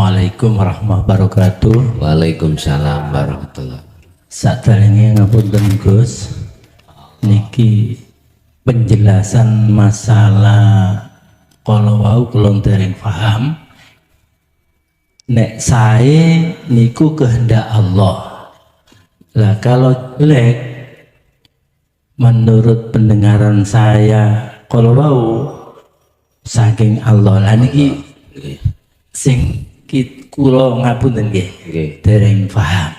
Assalamualaikum warahmatullahi wabarakatuh. Waalaikumsalam warahmatullahi wabarakatuh. Saderenge ngapunten Gus, niki penjelasan masalah kalau wau kula dereng paham. Nek saya niku kehendak Allah. Lah kalau jelek menurut pendengaran saya kalau wau saking Allah. Lah niki sing kula ngapunten nggih. Dereng paham.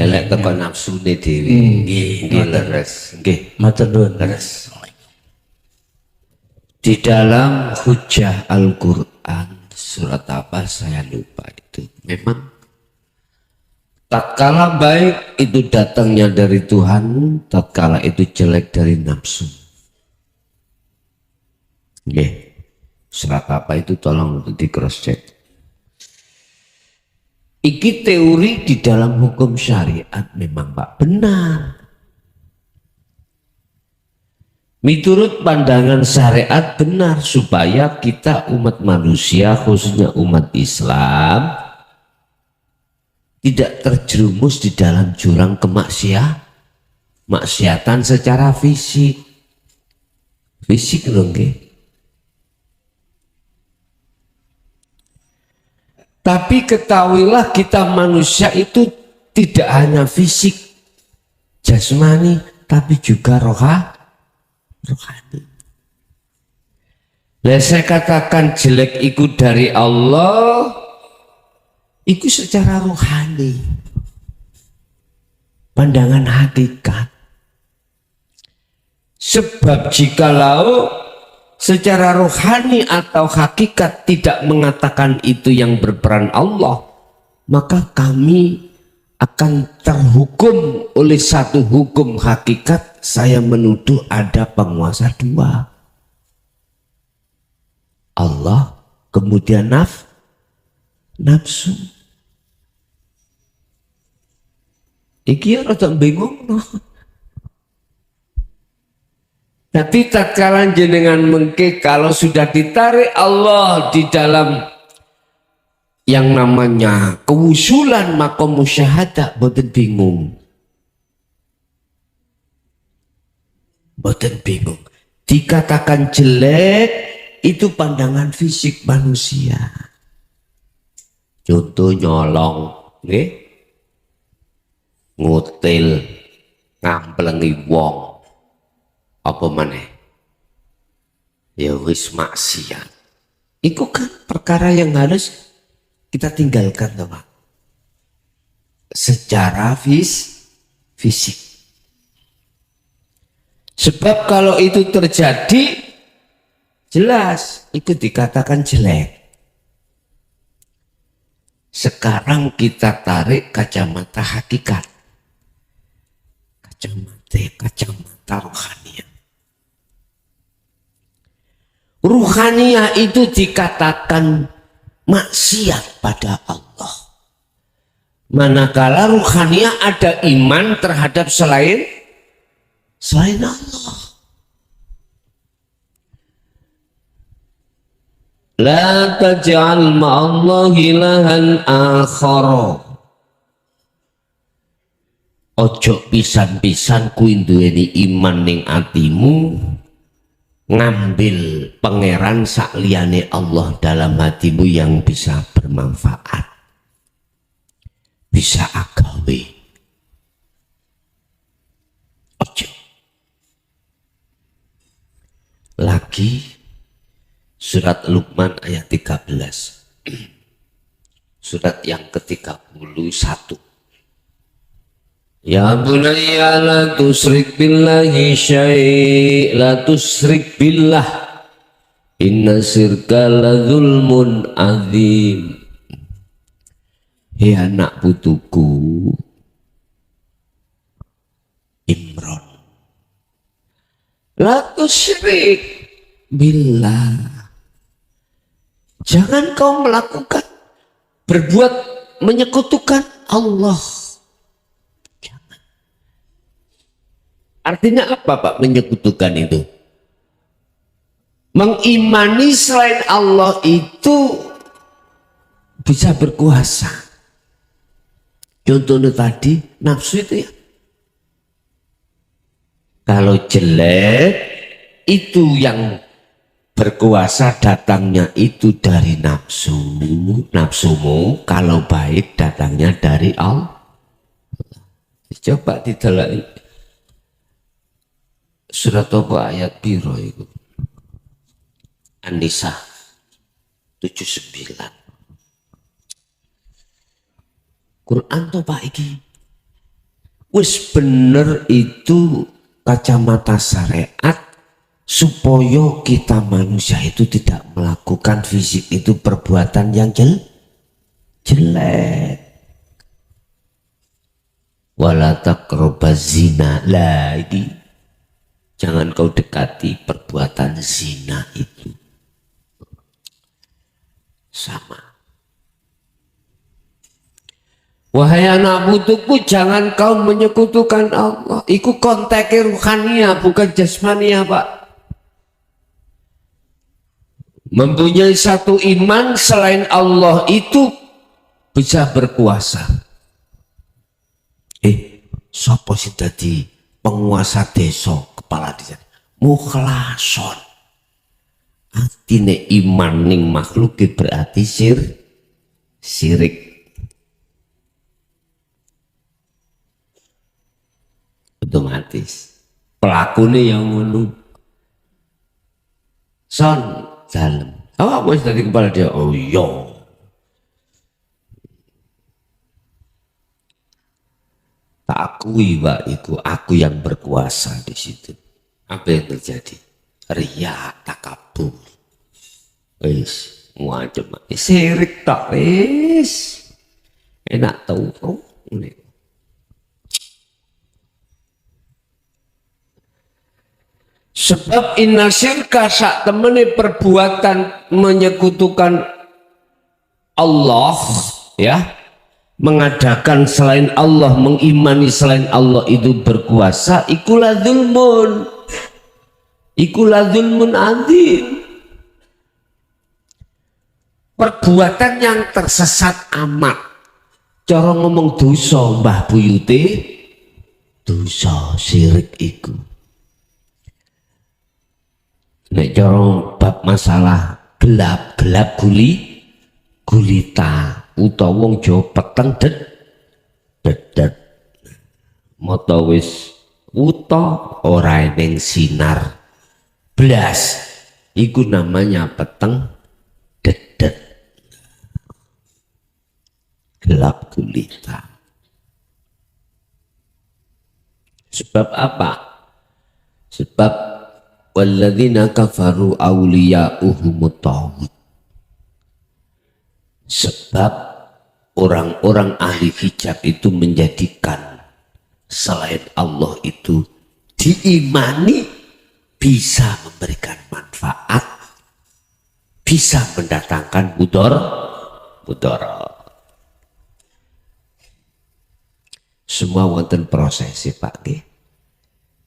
Elek teko nafsune dhewe. Nggih leres. Nggih, Matur nuwun. leres. Di dalam hujah Al-Qur'an surat apa saya lupa itu. Memang tatkala baik itu datangnya dari Tuhan, tatkala itu jelek dari nafsu. Nggih. Surat apa itu tolong di cross check. Iki teori di dalam hukum syariat memang Pak benar. Menurut pandangan syariat benar supaya kita umat manusia khususnya umat Islam tidak terjerumus di dalam jurang kemaksiatan secara fisik. Fisik dong nggih. Tapi ketahuilah kita manusia itu tidak hanya fisik, jasmani, tapi juga rohani. Nah, saya katakan jelek itu dari Allah, itu secara rohani. Pandangan hakikat. Sebab jikalau secara rohani atau hakikat tidak mengatakan itu yang berperan Allah, maka kami akan terhukum oleh satu hukum hakikat. Saya menuduh ada penguasa dua, Allah kemudian nafsu. Iki rada bingung no. Tapi tatkala jenengan mengke kalau sudah ditarik Allah di dalam yang namanya kewusulan maqam musyahadah, boten bingung. Boten bingung. Dikatakan jelek itu pandangan fisik manusia. Contoh nyolong, nggih. Ngutil, ngamplengi wong. Apa maneh ya wis maksiat. Itu kan perkara yang harus kita tinggalkan toh Pak, secara fisik. Sebab kalau itu terjadi jelas itu dikatakan jelek. Sekarang kita tarik kacamata hakikat, kacamata rohaniah. Ruhaniyah itu dikatakan maksiat pada Allah. Manakala ruhaniyah ada iman terhadap selain Allah. La taj'al ma'allahi ilahan akhara. Ojo pisan-pisan kuwi duweni iman ning atimu ngambil pangeran sakliyane Allah dalam hatimu yang bisa bermanfaat, bisa agawe. Ojo. Lagi surat Luqman ayat 13. Surat yang ke-31. Ya bunayya la tusyrik billahi la tusyrik billah inna syirka la zulmun azim. Hei anak putuku Imron, la tusyrik billah, jangan kau melakukan berbuat menyekutukan Allah. Artinya apa Pak menyekutukan itu? Mengimani selain Allah itu bisa berkuasa. Contohnya tadi nafsu itu ya. Kalau jelek itu yang berkuasa datangnya itu dari nafsu, nafsumu. Kalau baik datangnya dari Allah. Coba ditelai surat apa ayat biru itu. An-Nisa 79. Quran tuh Pak iki. Wis bener itu kacamata syariat supaya kita manusia itu tidak melakukan fisik itu perbuatan yang jelek. Wala taqrabaz zina. Lah ini jangan kau dekati perbuatan zina itu. Sama. Wahai anak putuku, jangan kau menyekutukan Allah. Iku konteknya ruhania, bukan jasmania, Pak. Mempunyai satu iman selain Allah itu bisa berkuasa. Sopo sing dadi penguasa desa, kepala desa? Mukhlason. Artine iman ning makhluk berarti syirik. Otomatis pelakunya yang ngono. Son dalam. Apa mau dari kepala dia? Oh iya. Tak akui Pak, itu aku yang berkuasa di situ. Apa yang terjadi? Riya, takabur. Wis, macam sirik tak wis. Enak tahu kau. Sebab inna syirka sak temene perbuatan menyekutukan Allah, ya, mengadakan selain Allah, mengimani selain Allah itu berkuasa, ikulah zulmun, ikulah zulmun adzim. Perbuatan yang tersesat amat. Cara ngomong dosa Mbah Buyute, dosa syirik iku. Nek cara bab masalah gelap gulita utawa wong Jawa peteng dedet mata wis wuta ora ning sinar blas iku namanya peteng dedet gelap gulita. Sebab apa? Sebab walladzina kafaru awliya'uhumut taghut. Sebab orang-orang ahli hijab itu menjadikan selain Allah itu diimani bisa memberikan manfaat, bisa mendatangkan mudarat. Semua wonten prosesi Pak nggih.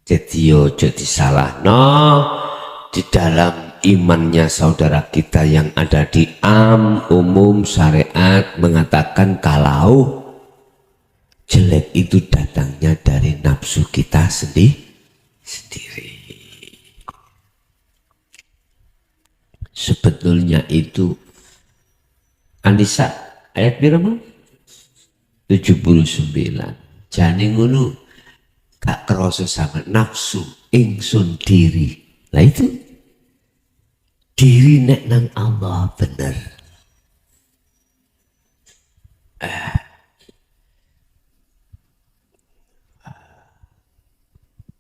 Jadi ojo disalahno di dalam imannya saudara kita yang ada di umum syariat mengatakan kalau jelek itu datangnya dari nafsu kita sendiri. Sebetulnya itu An-Nisa ayat berapa? 79. Jane ngono gak kerasa sama nafsu ingsun diri. Lah itu diri nek nang Allah bener.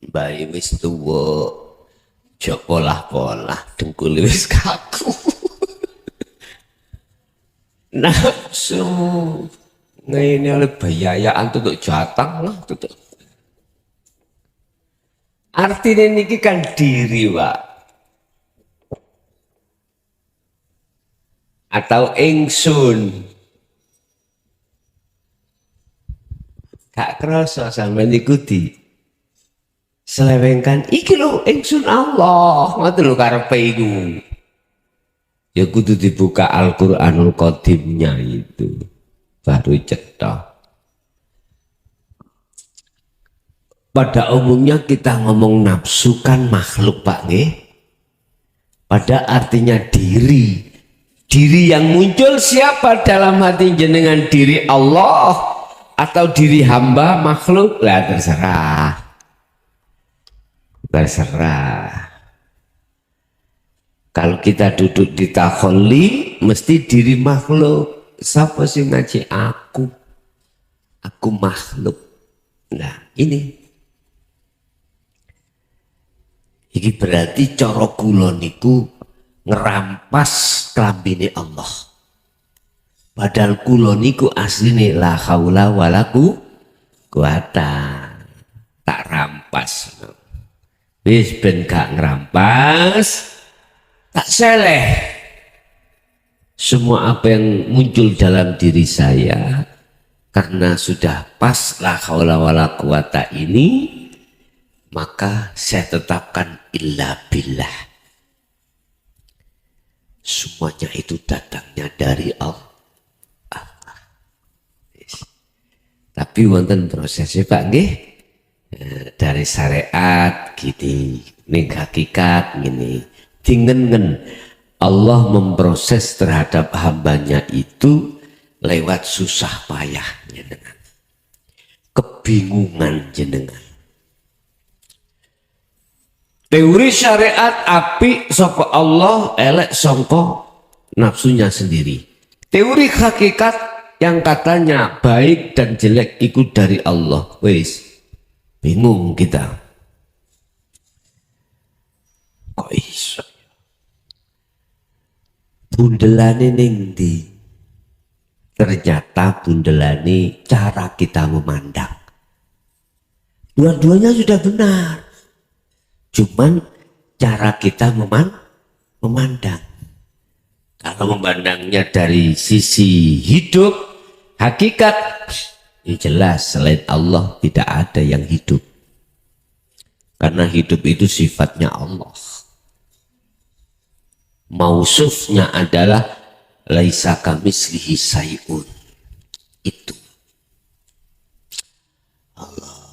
Bayi wis tuwa jok polah-polah dengkul wis kaku. Nafsu ngene oleh bayayaan tutuk jatang lah tutuk. Artinya niki kan diri Pak. Atau ingsun. Gak kerasa sampai niku di selewengkan iki lho ingsun Allah. Ngoten lho karepe iku. Ya kudu dibuka Al-Qur'anul Qadimnya itu baru cetok. Pada umumnya kita ngomong nafsu kan makhluk Pak nggih. Pada artinya diri. Diri yang muncul siapa dalam hati jenengan, diri Allah atau diri hamba makhluk? Lah terserah. Terserah. Kalau kita duduk di takholi mesti diri makhluk. Siapa sih ngaji aku? Aku makhluk. Nah ini. Iki berarti cara kula niku ngerampas klambine Allah. Padahal kula niku asline la haula wala quwata. Tak rampas. Wis ben gak ngerampas, tak seleh. Semua apa yang muncul dalam diri saya karena sudah pas la haula wala quwata ini, maka saya tetapkan illa billah. Semuanya itu datangnya dari Allah. Tapi wonten prosesnya Pak nggih. Dari syariat gini, ning hakikat gini. Dingengen Allah memproses terhadap hambanya itu lewat susah payah jenengan. Kebingungan jenengan. Teori syariat api saka Allah, elek sangka nafsunya sendiri. Teori hakikat yang katanya baik dan jelek ikut dari Allah. Wis bingung kita. Kok iso? Bundelane ning ndi? Ternyata bundelane cara kita memandang. Dua-duanya sudah benar. Cuman cara kita memandang. Kalau memandangnya dari sisi hidup, hakikat, ya jelas selain Allah tidak ada yang hidup. Karena hidup itu sifatnya Allah. Mausufnya adalah laisa kamislihi sayun. Itu. Allah.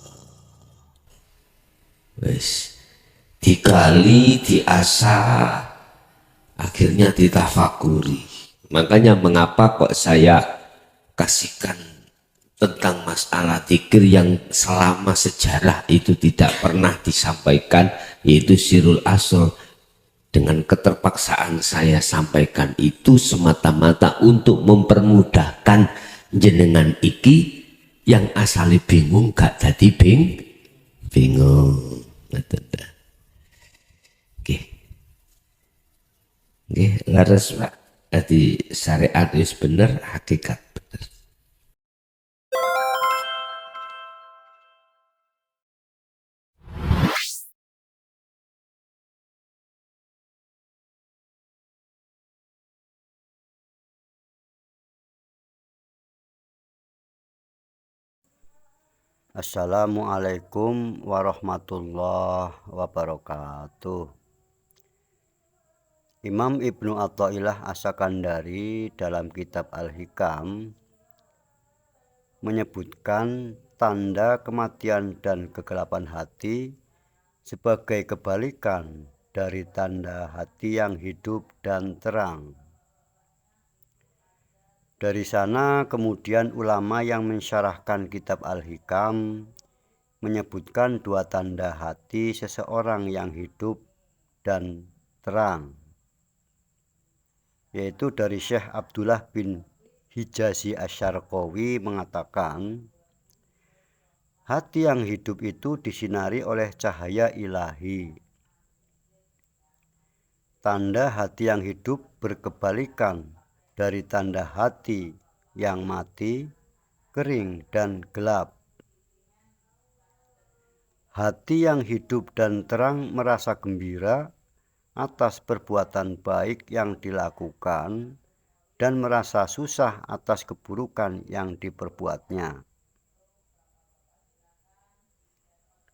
Wes. Dikali, diasah, akhirnya ditafakuri. Makanya mengapa kok saya kasihkan tentang masalah dzikir yang selama sejarah itu tidak pernah disampaikan, yaitu Sirul Asr. Dengan keterpaksaan saya sampaikan itu semata-mata untuk mempermudahkan jenengan iki yang asali bingung gak jadi bingung. Nggih, laras Pak. Dadi syariat wis bener, hakikat bener. Assalamualaikum warahmatullahi wabarakatuh. Imam Ibnu Athaillah As-Sakandari dalam kitab Al-Hikam menyebutkan tanda kematian dan kegelapan hati sebagai kebalikan dari tanda hati yang hidup dan terang. Dari sana kemudian ulama yang mensyarahkan kitab Al-Hikam menyebutkan dua tanda hati seseorang yang hidup dan terang, yaitu dari Syekh Abdullah bin Hijazi Asyarqawi mengatakan, hati yang hidup itu disinari oleh cahaya ilahi. Tanda hati yang hidup berkebalikan dari tanda hati yang mati, kering, dan gelap. Hati yang hidup dan terang merasa gembira atas perbuatan baik yang dilakukan dan merasa susah atas keburukan yang diperbuatnya.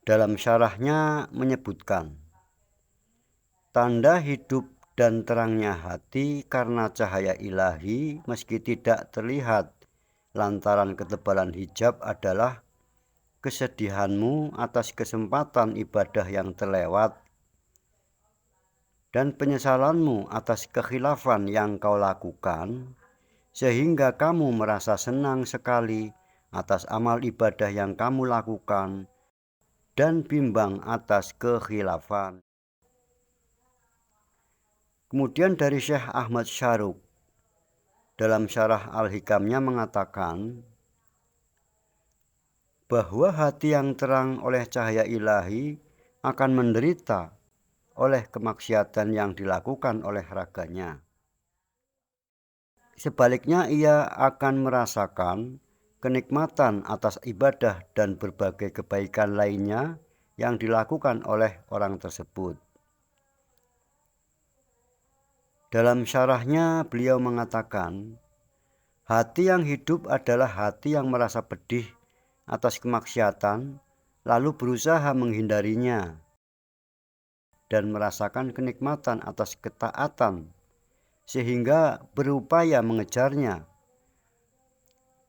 Dalam syarahnya menyebutkan, tanda hidup dan terangnya hati karena cahaya ilahi meski tidak terlihat lantaran ketebalan hijab adalah kesedihanmu atas kesempatan ibadah yang terlewat dan penyesalanmu atas kekhilafan yang kau lakukan, sehingga kamu merasa senang sekali atas amal ibadah yang kamu lakukan dan bimbang atas kekhilafan. Kemudian dari Syekh Ahmad Syaruk dalam syarah Al-Hikamnya mengatakan bahwa hati yang terang oleh cahaya ilahi akan menderita oleh kemaksiatan yang dilakukan oleh raganya. Sebaliknya ia akan merasakan kenikmatan atas ibadah dan berbagai kebaikan lainnya yang dilakukan oleh orang tersebut. Dalam syarahnya beliau mengatakan, hati yang hidup adalah hati yang merasa pedih atas kemaksiatan lalu berusaha menghindarinya dan merasakan kenikmatan atas ketaatan sehingga berupaya mengejarnya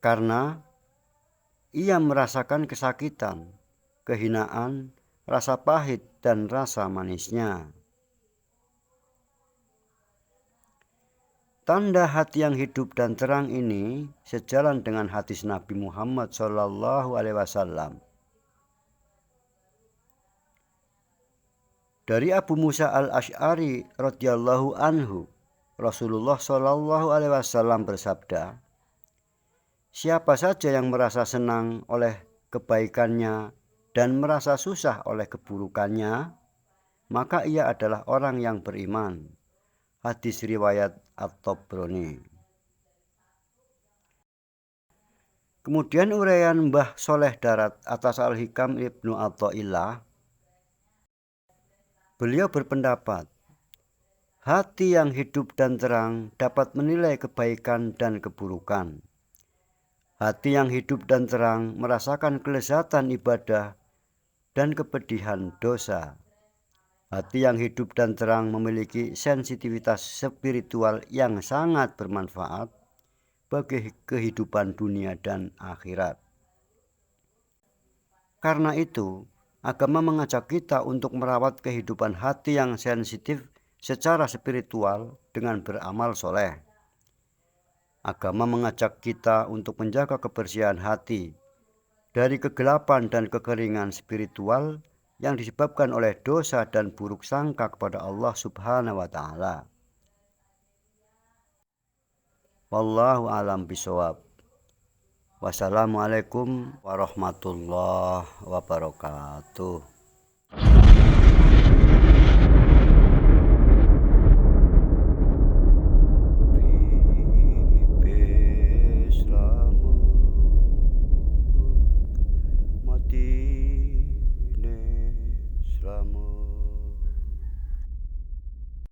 karena ia merasakan kesakitan, kehinaan, rasa pahit dan rasa manisnya. Tanda hati yang hidup dan terang ini sejalan dengan hadis Nabi Muhammad SAW. Dari Abu Musa al-Asy'ari radhiyallahu anhu, Rasulullah SAW bersabda, siapa saja yang merasa senang oleh kebaikannya dan merasa susah oleh keburukannya, maka ia adalah orang yang beriman. Hadis riwayat At-Tabrani. Kemudian uraian Mbah Soleh Darat atas Al-Hikam Ibnu Athaillah, beliau berpendapat, hati yang hidup dan terang dapat menilai kebaikan dan keburukan. Hati yang hidup dan terang merasakan kelezatan ibadah dan kepedihan dosa. Hati yang hidup dan terang memiliki sensitivitas spiritual yang sangat bermanfaat bagi kehidupan dunia dan akhirat. Karena itu, agama mengajak kita untuk merawat kehidupan hati yang sensitif secara spiritual dengan beramal soleh. Agama mengajak kita untuk menjaga kebersihan hati dari kegelapan dan kekeringan spiritual yang disebabkan oleh dosa dan buruk sangka kepada Allah Subhanahu wa Ta'ala. Wallahu a'lam bishawab. Wassalamualaikum warahmatullahi wabarakatuh.